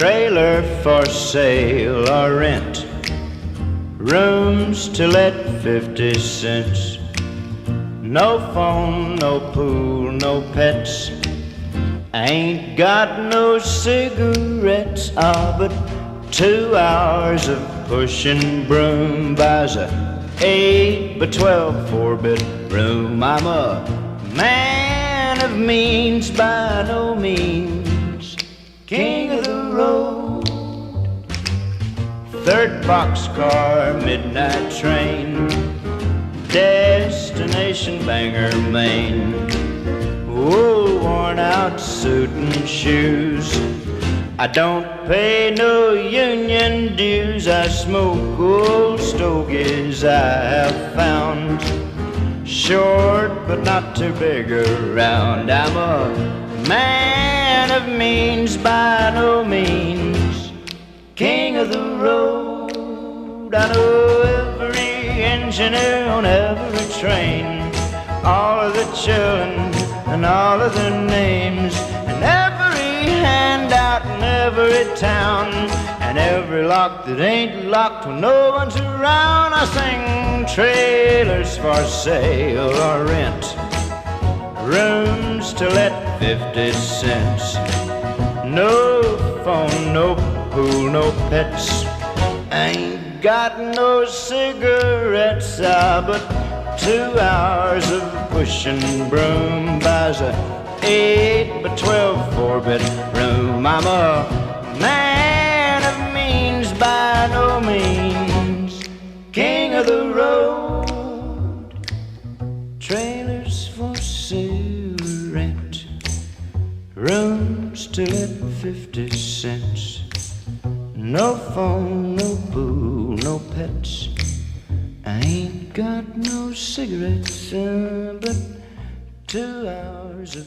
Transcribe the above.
Trailer for sale or rent, rooms to let 50 cents. No phone, no pool, no pets. Ain't got no cigarettes. But 2 hours of pushing broom buys a 8 by 12 4-bedroom. I'm a man of means, by no means king of the road. Third boxcar, midnight train, destination Bangor, Maine. Oh, worn out suit and shoes. I don't pay no union dues. I smoke old stogies I have found, short but not too big around. I'm a man of means, by no means king of the road. I know every engineer on every train, all of the children and all of their names, and every handout in every town, and every lock that ain't locked when no one's around. I sing trailers for sale or rent, rooms to let 50 cents. No phone, no pool, no pets. Ain't got no cigarettes. But 2 hours of pushing broom buys a 8 by 12 4-bedroom. I'm a man of means, by no means king of the road. Trailers for sale or rent, rooms to let 50 cents. No phone, no pool, no pets. I ain't got no cigarettes. But 2 hours of